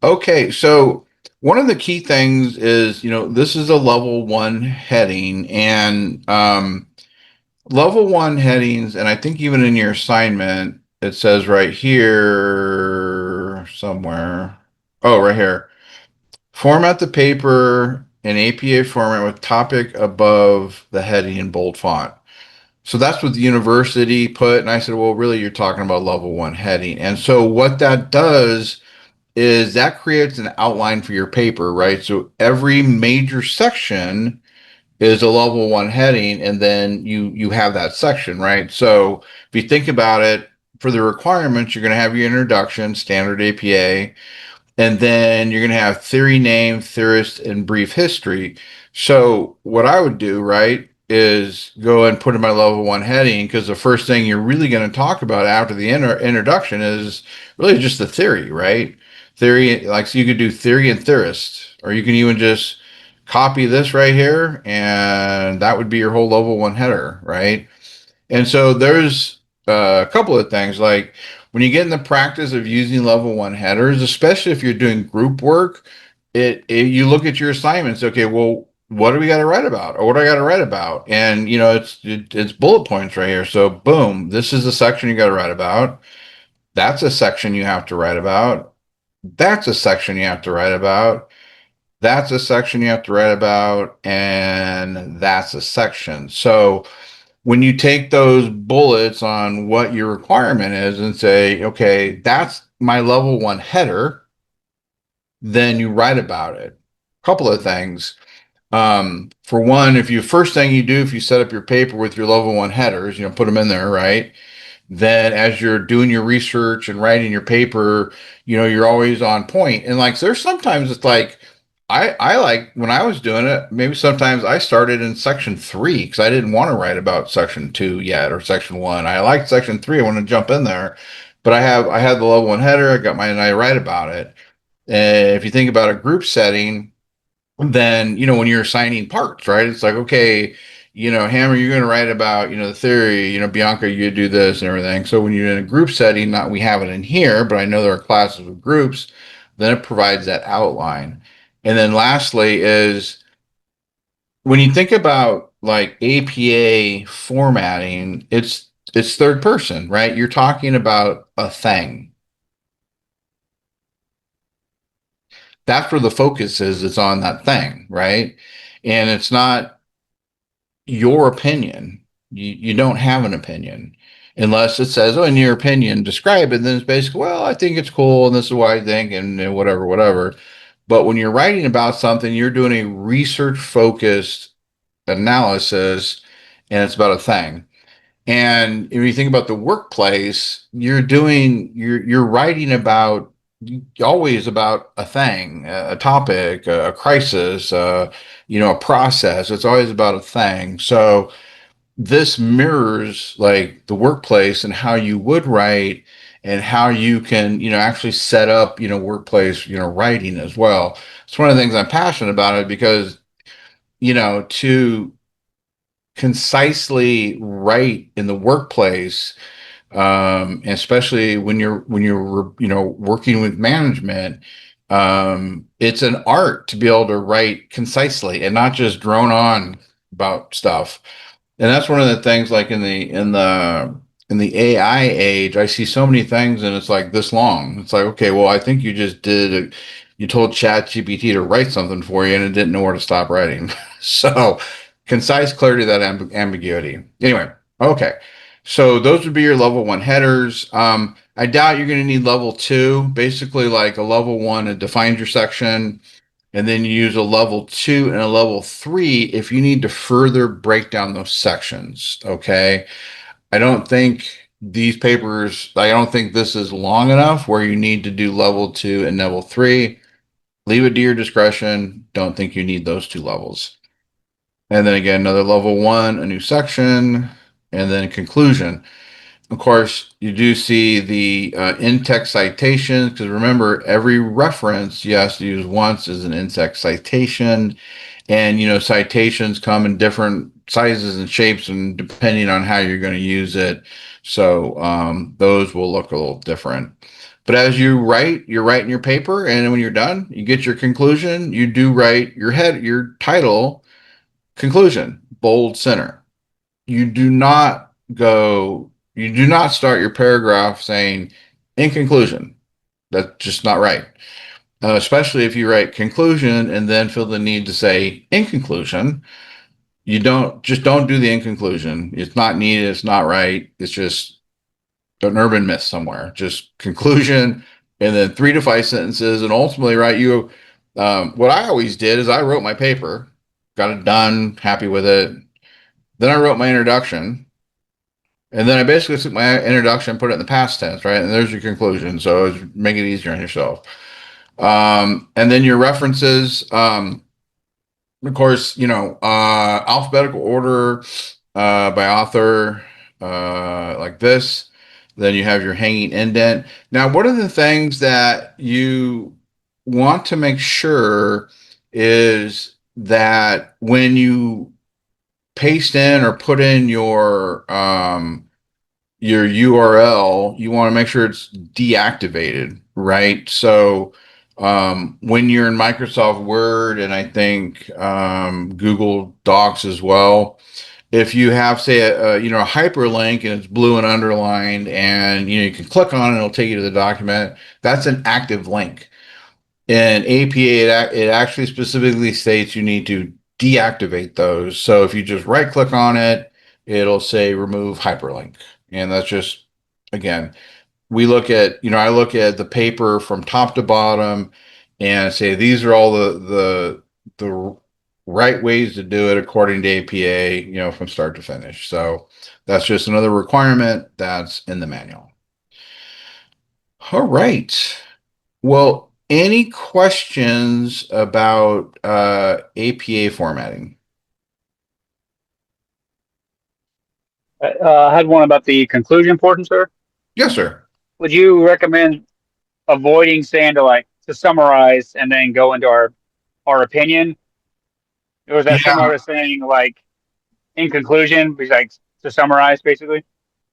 Okay, so one of the key things is, this is a level 1 heading, and level 1 headings, and I think even in your assignment, it says right here somewhere. Oh, right here. Format the paper in APA format with topic above the heading in bold font. So that's what the university put. And I said, well, really, you're talking about level 1 heading. And so what that does is that creates an outline for your paper, right? So every major section is a level 1 heading, and then you have that section, right? So if you think about it, for the requirements, you're going to have your introduction, standard APA, and then you're going to have theory name, theorist, and brief history. So what I would do, right, is go and put in my level 1 heading, because the first thing you're really going to talk about after the introduction is really just the theory, right? Theory, like, so you could do theory and theorist, or you can even just copy this right here, and that would be your whole level 1 header, right? And so there's a couple of things, like when you get in the practice of using level 1 headers, especially if you're doing group work, you look at your assignments. Okay, well, what do we got to write about, or what do I got to write about? And it's bullet points right here. So boom, this is a section you got to write about. That's a section you have to write about. That's a section you have to write about. That's a section you have to write about, and that's a section. So when you take those bullets on what your requirement is and say, okay, that's my level 1 header, then you write about it. A couple of things. For one, first thing you do, if you set up your paper with your level 1 headers, put them in there, right? Then as you're doing your research and writing your paper, you're always on point. And like, there's sometimes it's like, I like, when I was doing it, maybe sometimes I started in section 3 because I didn't want to write about section 2 yet, or section 1. I liked section 3. I want to jump in there, but I had the level 1 header. And I write about it. And if you think about a group setting, then, when you're assigning parts, right? It's like, okay, Hammer, you're going to write about, the theory, Bianca, you do this and everything. So when you're in a group setting, not we have it in here, but I know there are classes with groups, then it provides that outline. And then lastly is when you think about like APA formatting, it's third person, right? You're talking about a thing. That's where the focus is. It's on that thing, right? And it's not your opinion. You don't have an opinion unless it says, oh, in your opinion, describe it. Then it's basically, well, I think it's cool, and this is what I think, and whatever. But when you're writing about something, you're doing a research focused analysis, and it's about a thing. And if you think about the workplace, you're writing about, always about a thing, a topic, a crisis, a process. It's always about a thing. So this mirrors like the workplace and how you would write, and how you can, actually set up, workplace, writing as well. It's one of the things I'm passionate about it, because, to concisely write in the workplace, especially when you're working with management, it's an art to be able to write concisely and not just drone on about stuff. And that's one of the things, like in the AI age, I see so many things and it's like this long. It's like, okay, well, I think you just you told ChatGPT to write something for you and it didn't know where to stop writing. So concise, clarity, that ambiguity. Anyway, okay. So those would be your level 1 headers. I doubt you're going to need level 2. Basically, like a level 1, it defines your section, And then you use a level 2 and a level 3 if you need to further break down those sections. Okay. I don't think these papers, I don't think this is long enough where you need to do level 2 and level 3. Leave it to your discretion. Don't think you need those 2 levels. And then again, another level 1, a new section, and then conclusion. Of course, you do see the in-text citations, because remember, every reference you have to use once is an in-text citation. And, citations come in different sizes and shapes and depending on how you're going to use it. So those will look a little different. But as you write, you're writing your paper. And when you're done, you get your conclusion. You do write your title, conclusion, bold center. You do not start your paragraph saying, in conclusion. That's just not right. Especially if you write conclusion and then feel the need to say in conclusion. Don't do the in conclusion. It's not needed. It's not right. It's just an urban myth somewhere. Just conclusion and then 3 to 5 sentences. And ultimately, right, what I always did is I wrote my paper, got it done, happy with it. Then I wrote my introduction. And then I basically took my introduction, put it in the past tense, right? And there's your conclusion. So make it easier on yourself. And then your references, of course, alphabetical order by author, like this. Then you have your hanging indent. Now, one of the things that you want to make sure is that when you paste in or put in your URL, you want to make sure it's deactivated, right? So when you're in Microsoft Word and I think Google Docs as well, if you have, say, a hyperlink and it's blue and underlined, and you can click on it, it'll take you to the document. That's an active link. In APA, it actually specifically states you need to deactivate those. So if you just right click on it, it'll say remove hyperlink. And that's just, again, I look at the paper from top to bottom and say these are all the right ways to do it according to APA, from start to finish. So that's just another requirement that's in the manual. All right. Well, any questions about APA formatting? I had one about the conclusion portion, sir. Yes, sir. Would you recommend avoiding saying to summarize and then go into our opinion? Or is that similar to saying in conclusion, which to summarize basically?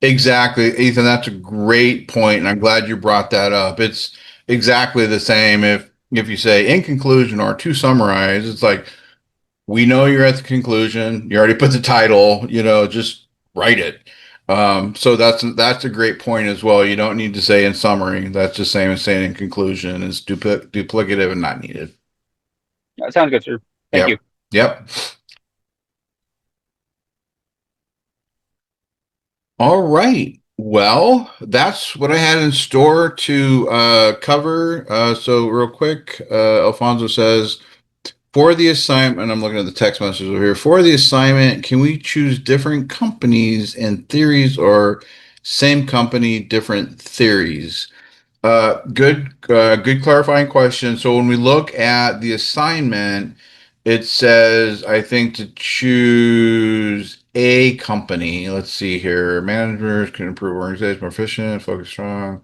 Exactly, Ethan. That's a great point, and I'm glad you brought that up. It's exactly the same. If you say in conclusion or to summarize, it's like we know you're at the conclusion. You already put the title. Just write it. So that's a great point as well. You don't need to say in summary. That's the same as saying in conclusion. It's duplicative and not needed. That sounds good, sir. Thank you. Yep. All right. Well, that's what I had in store to cover. So real quick, Alfonso says, for the assignment, I'm looking at the text messages over here. For the assignment, can we choose different companies and theories or same company, different theories? Good clarifying question. So when we look at the assignment, it says, I think, to choose a company. Let's see here. Managers can improve organization, more efficient, focus strong,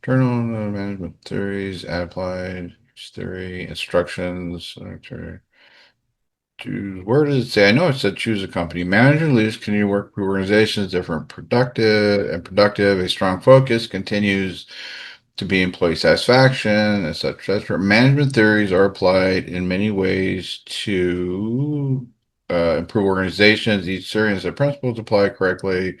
turn on the management theories, add applied theory, instructions. Where does it say? I know it said choose a company. Manager leaders continue to work with organizations, different productive, a strong focus continues to be employee satisfaction, etc. Management theories are applied in many ways to improve organizations. Each series of principles applied correctly,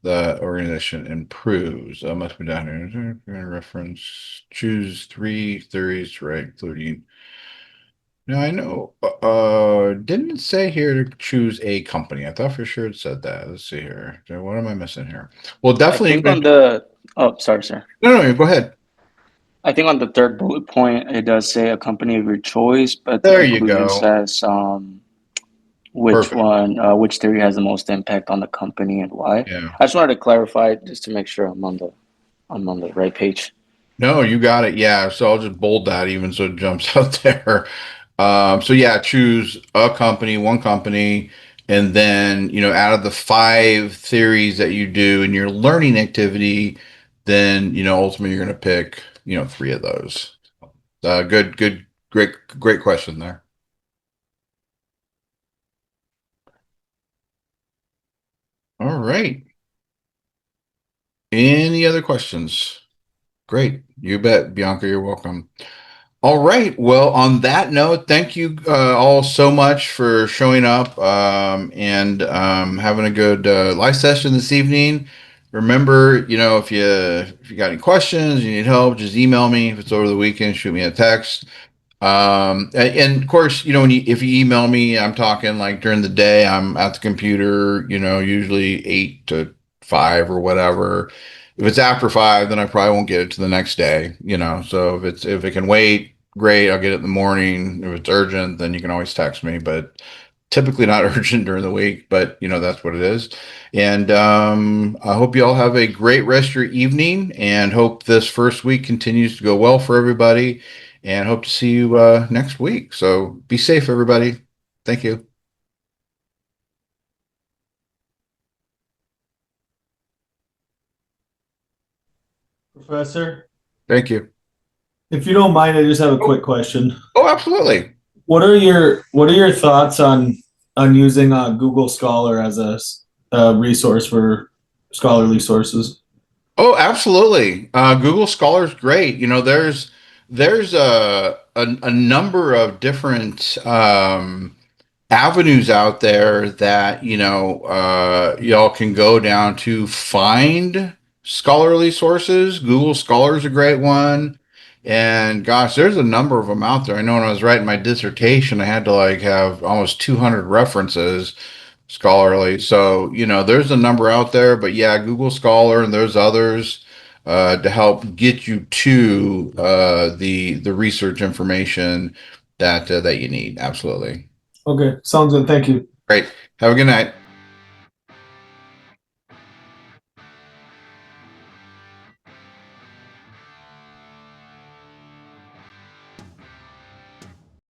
the organization improves. Must be done here. Reference. Choose 3 theories to write, including. Now I know. Didn't it say here to choose a company? I thought for sure it said that. Let's see here. What am I missing here? Well, I definitely. think on the. Oh, sorry, sir. No, go ahead. I think on the third bullet point, it does say a company of your choice, but the There you conclusion go. says which Perfect. which theory has the most impact on the company and why. Yeah. I just wanted to clarify just to make sure I'm on the right page. No, you got it. Yeah. So I'll just bold that even so it jumps out there. So yeah, choose a company, one company, and then, out of the 5 theories that you do in your learning activity, then, ultimately you're going to pick, 3 of those. Good, great question there. All right. Any other questions? Great. You bet, Bianca. You're welcome. All right. Well, on that note, thank you all so much for showing up and having a good live session this evening. Remember, if you got any questions, you need help, just email me. If it's over the weekend, shoot me a text. And of course, if you email me, I'm talking like during the day, I'm at the computer, usually 8 to 5 or whatever. If it's after 5, then I probably won't get it to the next day, so if it can wait, great, I'll get it in the morning. If it's urgent, then you can always text me, but typically not urgent during the week, but that's what it is. And I hope you all have a great rest of your evening and hope this first week continues to go well for everybody and hope to see you next week. So be safe, everybody. Thank you. Professor, Thank you. if you don't mind, I just have a quick question. Oh, absolutely. What are your thoughts on using Google Scholar as a resource for scholarly sources? Oh, absolutely. Google Scholar is great. There's a number of different avenues out there that y'all can go down to find scholarly sources. Google Scholar is a great one, and gosh, there's a number of them out there. I know when I was writing my dissertation, I had to have almost 200 references scholarly. So there's a number out there, but yeah, Google Scholar and there's others to help get you to the research information that you need. Absolutely. Okay, sounds good. Thank you. Great. Have a good night.